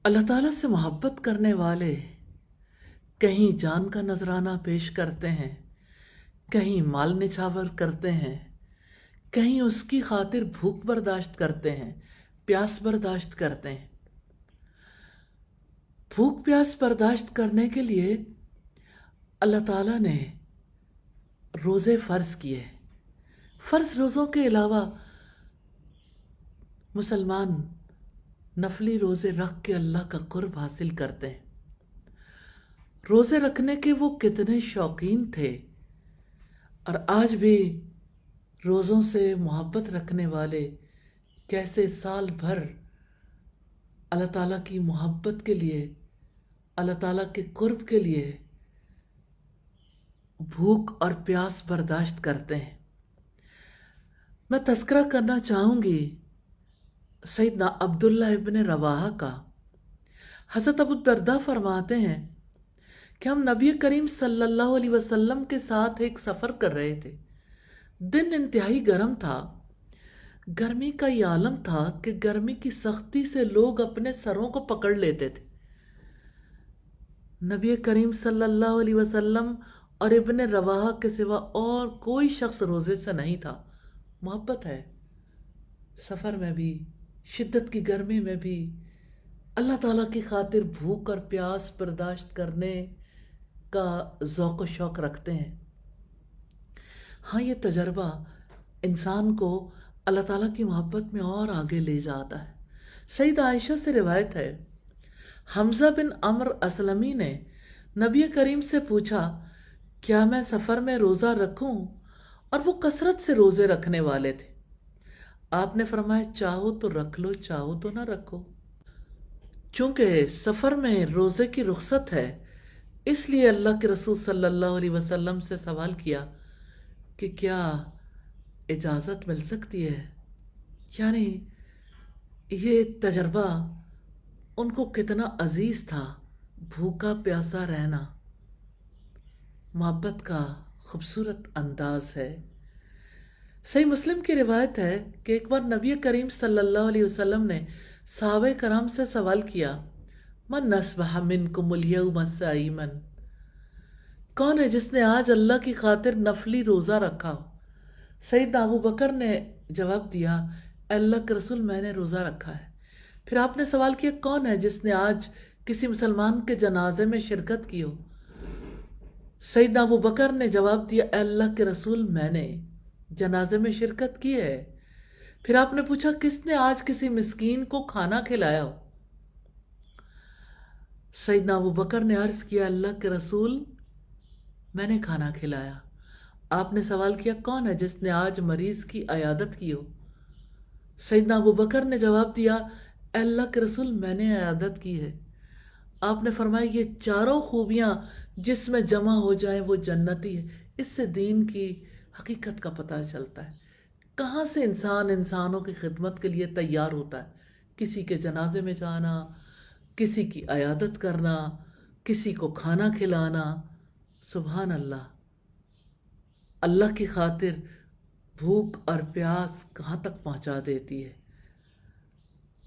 اللہ تعالیٰ سے محبت کرنے والے کہیں جان کا نذرانہ پیش کرتے ہیں، کہیں مال نچھاور کرتے ہیں، کہیں اس کی خاطر بھوک برداشت کرتے ہیں، پیاس برداشت کرتے ہیں۔ بھوک پیاس برداشت کرنے کے لیے اللہ تعالیٰ نے روزے فرض کیے۔ فرض روزوں کے علاوہ مسلمان نفلی روزے رکھ کے اللہ کا قرب حاصل کرتے ہیں۔ روزے رکھنے کے وہ کتنے شوقین تھے، اور آج بھی روزوں سے محبت رکھنے والے کیسے سال بھر اللہ تعالیٰ کی محبت کے لیے، اللہ تعالیٰ کے قرب کے لیے بھوک اور پیاس برداشت کرتے ہیں۔ میں تذکرہ کرنا چاہوں گی سیدنا عبداللہ ابن رواحہ کا۔ حضرت ابو الدرداء فرماتے ہیں کہ ہم نبی کریم صلی اللہ علیہ وسلم کے ساتھ ایک سفر کر رہے تھے۔ دن انتہائی گرم تھا۔ گرمی کا یہ عالم تھا کہ گرمی کی سختی سے لوگ اپنے سروں کو پکڑ لیتے تھے۔ نبی کریم صلی اللہ علیہ وسلم اور ابن رواحہ کے سوا اور کوئی شخص روزے سے نہیں تھا۔ محبت ہے، سفر میں بھی، شدت کی گرمی میں بھی اللہ تعالیٰ کی خاطر بھوک اور پیاس برداشت کرنے کا ذوق و شوق رکھتے ہیں۔ ہاں، یہ تجربہ انسان کو اللہ تعالیٰ کی محبت میں اور آگے لے جاتا ہے۔ سیدہ عائشہ سے روایت ہے، حمزہ بن عمرو اسلمی نے نبی کریم سے پوچھا، کیا میں سفر میں روزہ رکھوں؟ اور وہ کثرت سے روزے رکھنے والے تھے۔ آپ نے فرمایا، چاہو تو رکھ لو، چاہو تو نہ رکھو۔ چونکہ سفر میں روزے کی رخصت ہے، اس لیے اللہ کے رسول صلی اللہ علیہ وسلم سے سوال کیا کہ کیا اجازت مل سکتی ہے؟ یعنی یہ تجربہ ان کو کتنا عزیز تھا، بھوکا پیاسا رہنا۔ محبت کا خوبصورت انداز ہے۔ صحیح مسلم کی روایت ہے کہ ایک بار نبی کریم صلی اللہ علیہ وسلم نے صحابہ کرام سے سوال کیا، من اصبح منکم الیوم صائما، کون ہے جس نے آج اللہ کی خاطر نفلی روزہ رکھا ہو؟ سیدنا ابو بکر نے جواب دیا، اے اللہ کے رسول، میں نے روزہ رکھا ہے۔ پھر آپ نے سوال کیا، کون ہے جس نے آج کسی مسلمان کے جنازے میں شرکت کی ہو؟ سیدنا ابو بکر نے جواب دیا، اے اللہ کے رسول، میں نے جنازے میں شرکت کی ہے۔ پھر آپ نے پوچھا، کس نے آج کسی مسکین کو کھانا کھلایا ہو؟ سیدنا ابو بکر نے عرض کیا، اللہ کے رسول، میں نے کھانا کھلایا۔ آپ نے سوال کیا، کون ہے جس نے آج مریض کی عیادت کی ہو؟ سیدنا ابو بکر نے جواب دیا، اے اللہ کے رسول، میں نے عیادت کی ہے۔ آپ نے فرمایا، یہ چاروں خوبیاں جس میں جمع ہو جائیں وہ جنتی ہے۔ اس سے دین کی حقیقت کا پتہ چلتا ہے، کہاں سے انسان انسانوں کی خدمت کے لیے تیار ہوتا ہے۔ کسی کے جنازے میں جانا، کسی کی عیادت کرنا، کسی کو کھانا کھلانا۔ سبحان اللہ، اللہ کی خاطر بھوک اور پیاس کہاں تک پہنچا دیتی ہے،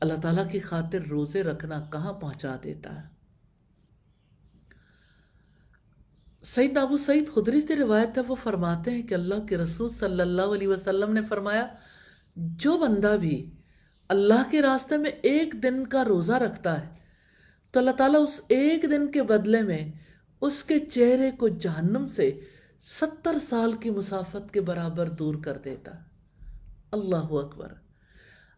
اللہ تعالیٰ کی خاطر روزے رکھنا کہاں پہنچا دیتا ہے۔ سیدنا ابو سعید خدری سے روایت ہے، وہ فرماتے ہیں کہ اللہ کے رسول صلی اللہ علیہ وسلم نے فرمایا، جو بندہ بھی اللہ کے راستے میں ایک دن کا روزہ رکھتا ہے تو اللہ تعالیٰ اس ایک دن کے بدلے میں اس کے چہرے کو جہنم سے 70 سال کی مسافت کے برابر دور کر دیتا ہے۔ اللہ اکبر۔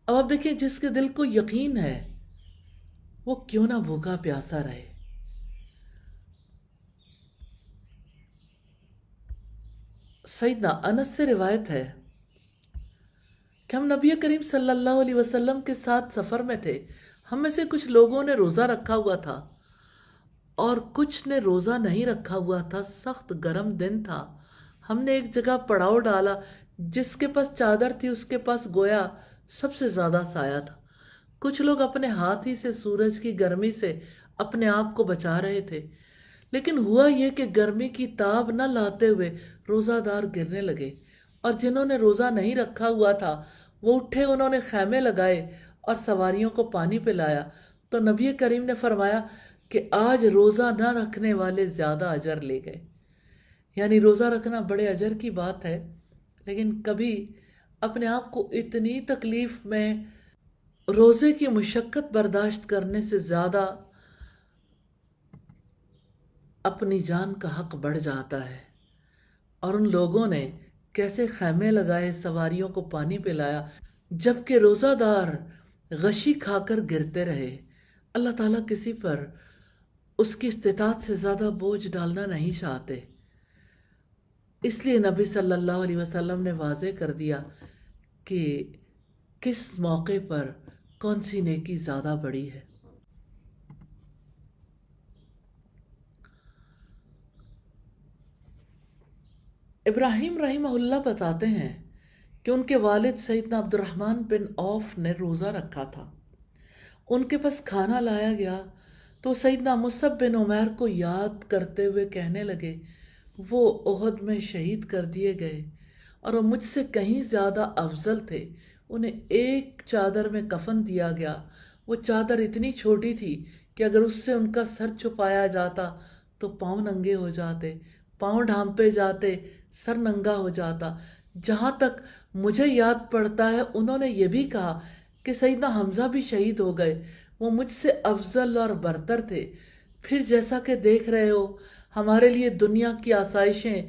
اب آپ دیکھیں، جس کے دل کو یقین ہے وہ کیوں نہ بھوکا پیاسا رہے۔ سیدنا انس سے روایت ہے کہ ہم نبی کریم صلی اللہ علیہ وسلم کے ساتھ سفر میں تھے۔ ہم میں سے کچھ لوگوں نے روزہ رکھا ہوا تھا اور کچھ نے روزہ نہیں رکھا ہوا تھا۔ سخت گرم دن تھا۔ ہم نے ایک جگہ پڑاؤ ڈالا، جس کے پاس چادر تھی اس کے پاس گویا سب سے زیادہ سایہ تھا۔ کچھ لوگ اپنے ہاتھ ہی سے سورج کی گرمی سے اپنے آپ کو بچا رہے تھے، لیکن ہوا یہ کہ گرمی کی تاب نہ لاتے ہوئے روزہ دار گرنے لگے، اور جنہوں نے روزہ نہیں رکھا ہوا تھا وہ اٹھے، انہوں نے خیمے لگائے اور سواریوں کو پانی پلایا۔ تو نبی کریم نے فرمایا کہ آج روزہ نہ رکھنے والے زیادہ اجر لے گئے. یعنی روزہ رکھنا بڑے اجر کی بات ہے، لیکن کبھی اپنے آپ کو اتنی تکلیف میں روزے کی مشقت برداشت کرنے سے زیادہ اپنی جان کا حق بڑھ جاتا ہے. اور ان لوگوں نے کیسے خیمے لگائے، سواریوں کو پانی پلایا، جبکہ روزہ دار غشی کھا کر گرتے رہے. اللہ تعالیٰ کسی پر اس کی استطاعت سے زیادہ بوجھ ڈالنا نہیں چاہتے. اس لیے نبی صلی اللہ علیہ وسلم نے واضح کر دیا کہ کس موقع پر کون سی نیکی زیادہ بڑی ہے. ابراہیم رحمہ اللہ بتاتے ہیں کہ ان کے والد سیدنا عبد الرحمن بن عوف نے روزہ رکھا تھا. ان کے پاس کھانا لایا گیا تو سیدنا مصعب بن عمیر کو یاد کرتے ہوئے کہنے لگے وہ احد میں شہید کر دیے گئے اور وہ مجھ سے کہیں زیادہ افضل تھے. انہیں ایک چادر میں کفن دیا گیا. وہ چادر اتنی چھوٹی تھی کہ اگر اس سے ان کا سر چھپایا جاتا تو پاؤں ننگے ہو جاتے، پاؤں ڈھانپے جاتے، سر ننگا ہو جاتا. جہاں تک مجھے یاد پڑتا ہے انہوں نے یہ بھی کہا کہ سیدنا حمزہ بھی شہید ہو گئے، وہ مجھ سے افضل اور برتر تھے. پھر جیسا کہ دیکھ رہے ہو ہمارے لیے دنیا کی آسائشیں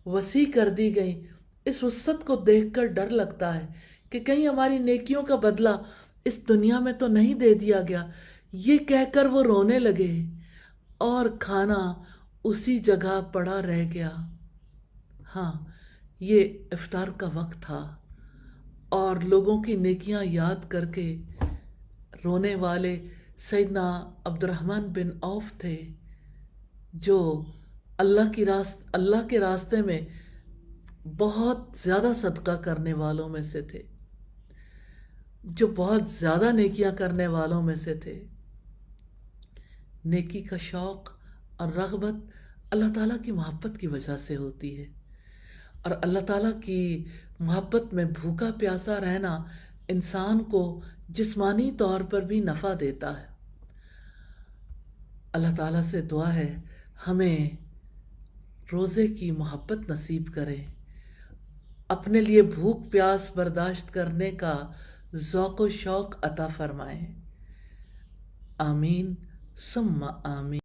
وسیع کر دی گئیں. اس وسعت کو دیکھ کر ڈر لگتا ہے کہ کہیں ہماری نیکیوں کا بدلہ اس دنیا میں تو نہیں دے دیا گیا. یہ کہہ کر وہ رونے لگے اور کھانا اسی جگہ پڑا رہ گیا. ہاں، یہ افطار کا وقت تھا اور لوگوں کی نیکیاں یاد کر کے رونے والے سیدنا عبد الرحمن بن عوف تھے، جو اللہ کے راستے میں بہت زیادہ صدقہ کرنے والوں میں سے تھے، جو بہت زیادہ نیکیاں کرنے والوں میں سے تھے. نیکی کا شوق اور رغبت اللہ تعالیٰ کی محبت کی وجہ سے ہوتی ہے، اور اللہ تعالیٰ کی محبت میں بھوکا پیاسا رہنا انسان کو جسمانی طور پر بھی نفع دیتا ہے. اللہ تعالیٰ سے دعا ہے ہمیں روزے کی محبت نصیب کرے، اپنے لیے بھوک پیاس برداشت کرنے کا ذوق و شوق عطا فرمائے. آمین ثم آمین.